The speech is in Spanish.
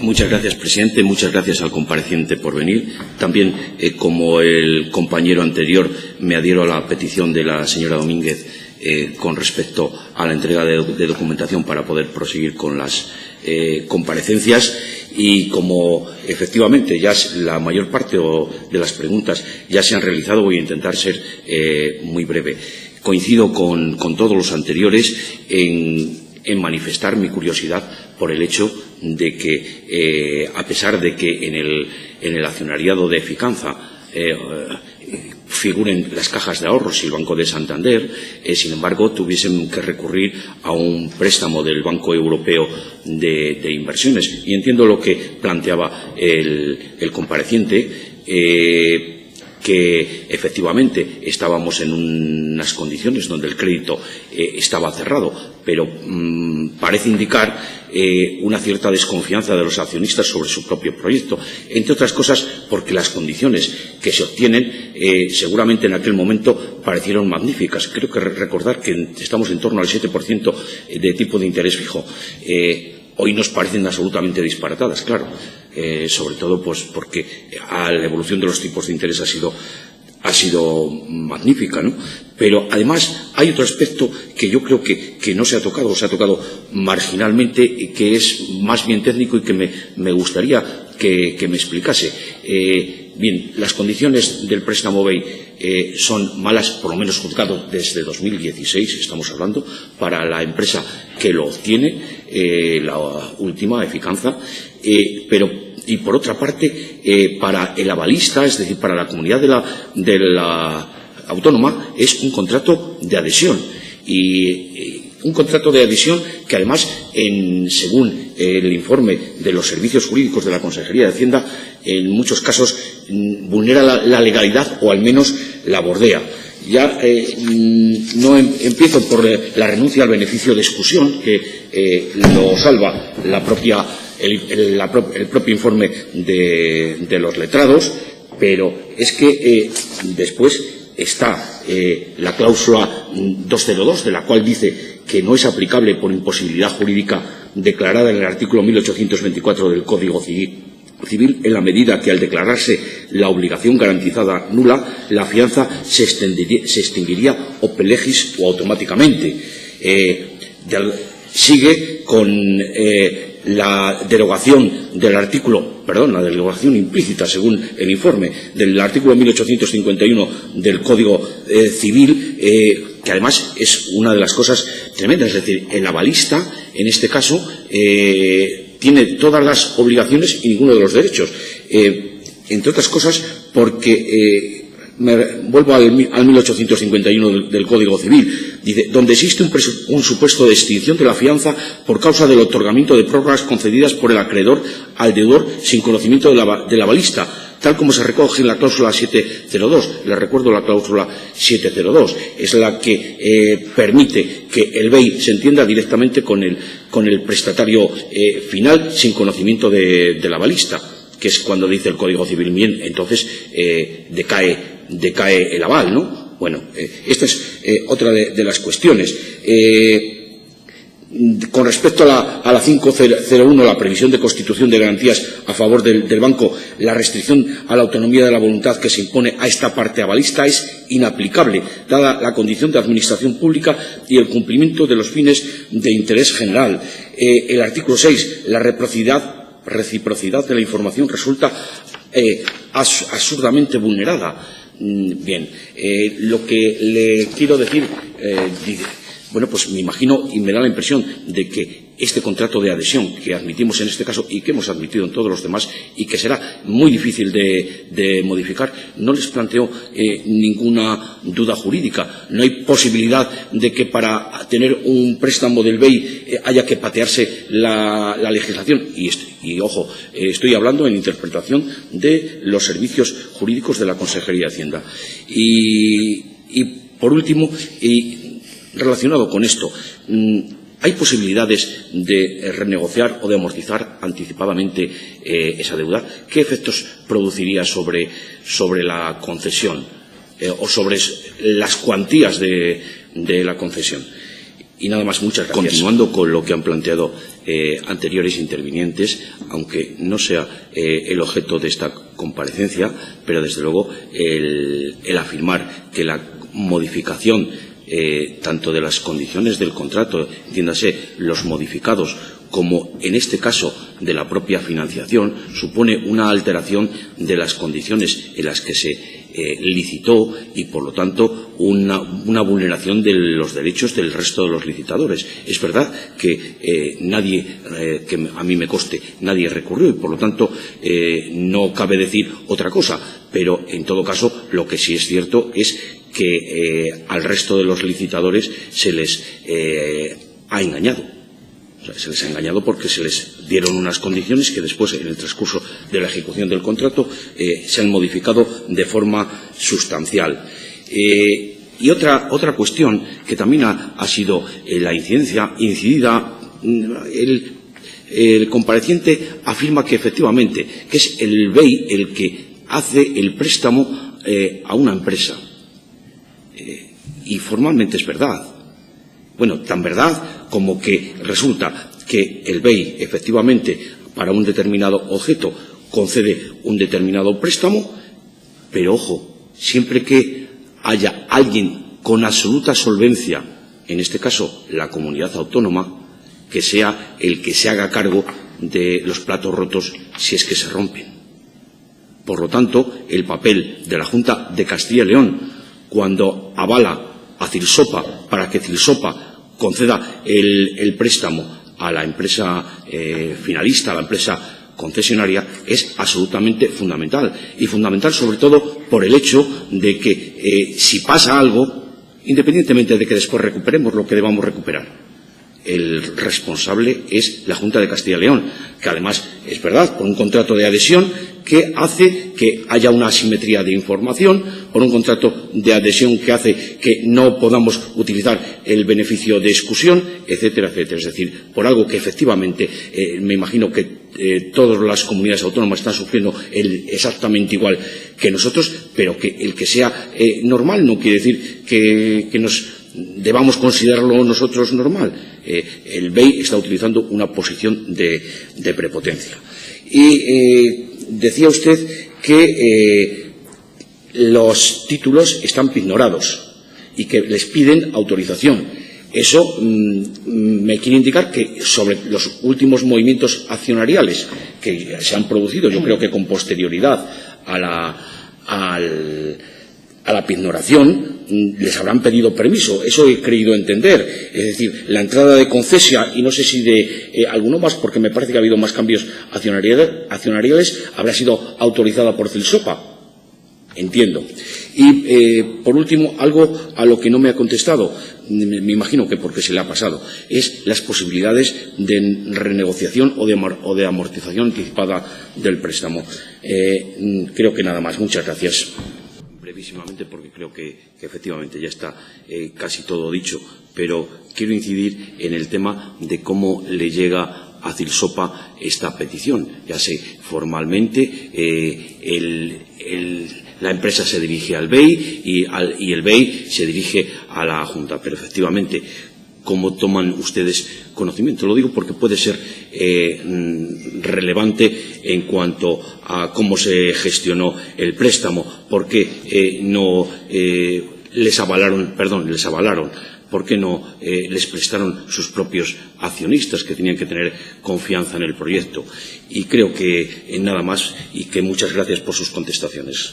Muchas gracias, presidente. Muchas gracias al compareciente por venir. También, como el compañero anterior, me adhiero a la petición de la señora Domínguez con respecto a la entrega de documentación para poder proseguir con las comparecencias. Y como efectivamente ya la mayor parte de las preguntas ya se han realizado, voy a intentar ser muy breve. Coincido con todos los anteriores en manifestar mi curiosidad por el hecho de que, a pesar de que en el accionariado de Ficanza figuren las cajas de ahorros y el Banco de Santander, sin embargo, tuviesen que recurrir a un préstamo del Banco Europeo de Inversiones. Y entiendo lo que planteaba el compareciente, que efectivamente estábamos en unas condiciones donde el crédito estaba cerrado, pero parece indicar una cierta desconfianza de los accionistas sobre su propio proyecto, entre otras cosas porque las condiciones que se obtienen seguramente en aquel momento parecieron magníficas. Creo que recordar que estamos en torno al 7% de tipo de interés fijo. Hoy nos parecen absolutamente disparatadas, claro, sobre todo pues porque la evolución de los tipos de interés ha sido magnífica, ¿no? Pero además hay otro aspecto que yo creo que no se ha tocado, o se ha tocado marginalmente, y que es más bien técnico y que me gustaría que me explicase. Bien, las condiciones del préstamo BEI son malas, por lo menos juzgado desde 2016, estamos hablando, para la empresa que lo obtiene, la última, Ficanza, y por otra parte, para el avalista, es decir, para la comunidad de la autónoma, es un contrato de adhesión. Y un contrato de adhesión que además, según el informe de los servicios jurídicos de la Consejería de Hacienda, en muchos casos vulnera la legalidad o al menos la bordea. Ya no empiezo por la renuncia al beneficio de exclusión, que lo salva el propio informe de los letrados, pero es que después está la cláusula 202, de la cual dice que no es aplicable por imposibilidad jurídica declarada en el artículo 1824 del Código Civil, en la medida que, al declararse la obligación garantizada nula, la fianza se extinguiría ope legis o automáticamente. Sigue con la derogación del la derogación implícita, según el informe, del artículo 1851 del Código Civil, que además es una de las cosas tremendas. Es decir, el avalista, en este caso, tiene todas las obligaciones y ninguno de los derechos. Entre otras cosas, porque me vuelvo al 1851 del Código Civil. Dice, donde existe un supuesto de extinción de la fianza por causa del otorgamiento de prórrogas concedidas por el acreedor al deudor sin conocimiento del avalista, tal como se recoge en la cláusula 702. Les recuerdo la cláusula 702. Es la que permite que el BEI se entienda directamente con el prestatario final sin conocimiento del avalista, que es cuando dice el Código Civil. Bien, entonces decae el aval, ¿no? Bueno, esta es otra de las cuestiones. Con respecto a la 501, la previsión de constitución de garantías a favor del banco, la restricción a la autonomía de la voluntad que se impone a esta parte avalista es inaplicable, dada la condición de administración pública y el cumplimiento de los fines de interés general. El artículo 6, la reciprocidad de la información resulta absurdamente vulnerada. Bien, lo que le quiero decir, bueno, pues me imagino y me da la impresión de que este contrato de adhesión que admitimos en este caso y que hemos admitido en todos los demás y que será muy difícil de modificar, no les planteo ninguna duda jurídica. No hay posibilidad de que para tener un préstamo del BEI haya que patearse la legislación. Y ojo, estoy hablando en interpretación de los servicios jurídicos de la Consejería de Hacienda. Y por último, relacionado con esto, ¿hay posibilidades de renegociar o de amortizar anticipadamente esa deuda? ¿Qué efectos produciría sobre la concesión o sobre las cuantías de la concesión? Y nada más, muchas gracias. Continuando con lo que han planteado anteriores intervinientes, aunque no sea el objeto de esta comparecencia, pero desde luego el afirmar que la modificación tanto de las condiciones del contrato, entiéndase, los modificados, como en este caso de la propia financiación, supone una alteración de las condiciones en las que se licitó y, por lo tanto, una vulneración de los derechos del resto de los licitadores. Es verdad que nadie, que a mí me conste, nadie recurrió y, por lo tanto, no cabe decir otra cosa. Pero, en todo caso, lo que sí es cierto es que al resto de los licitadores se les ha engañado. O sea, se les ha engañado porque se les dieron unas condiciones que después, en el transcurso de la ejecución del contrato, se han modificado de forma sustancial. Y otra cuestión que también ha sido la incidida, el compareciente afirma que efectivamente que es el BEI el que hace el préstamo a una empresa. Y formalmente es verdad. Bueno, tan verdad como que resulta que el BEI, efectivamente, para un determinado objeto, concede un determinado préstamo, pero, ojo, siempre que haya alguien con absoluta solvencia, en este caso la comunidad autónoma, que sea el que se haga cargo de los platos rotos si es que se rompen. Por lo tanto, el papel de la Junta de Castilla y León, cuando avala a Cilsopa para que Cilsopa conceda el préstamo a la empresa finalista, a la empresa concesionaria, es absolutamente fundamental. Y fundamental sobre todo por el hecho de que si pasa algo, independientemente de que después recuperemos lo que debamos recuperar, el responsable es la Junta de Castilla y León, que además, es verdad, por un contrato de adhesión que hace que haya una asimetría de información, por un contrato de adhesión que hace que no podamos utilizar el beneficio de excusión, etcétera, etcétera. Es decir, por algo que efectivamente me imagino que todas las comunidades autónomas están sufriendo exactamente igual que nosotros, pero que el que sea normal no quiere decir que nos debamos considerarlo nosotros normal. El BEI está utilizando una posición de prepotencia. Y decía usted que los títulos están pignorados y que les piden autorización. Eso me quiere indicar que sobre los últimos movimientos accionariales que se han producido, yo creo que con posterioridad a la pignoración, les habrán pedido permiso. Eso he creído entender. Es decir, la entrada de Concesia, y no sé si de alguno más, porque me parece que ha habido más cambios accionariales, habrá sido autorizada por Cilsopa. Entiendo. Y, por último, algo a lo que no me ha contestado, me imagino que porque se le ha pasado, es las posibilidades de renegociación o de amortización anticipada del préstamo. Creo que nada más. Muchas gracias. Brevísimamente, porque creo que efectivamente ya está casi todo dicho, pero quiero incidir en el tema de cómo le llega a Cilsopa esta petición. Ya sé, formalmente la empresa se dirige al BEI y el BEI se dirige a la Junta, pero efectivamente, ¿cómo toman ustedes conocimiento? Lo digo porque puede ser relevante en cuanto a cómo se gestionó el préstamo, por qué no les avalaron, por qué no les prestaron sus propios accionistas, que tenían que tener confianza en el proyecto. Y creo que nada más, y que muchas gracias por sus contestaciones.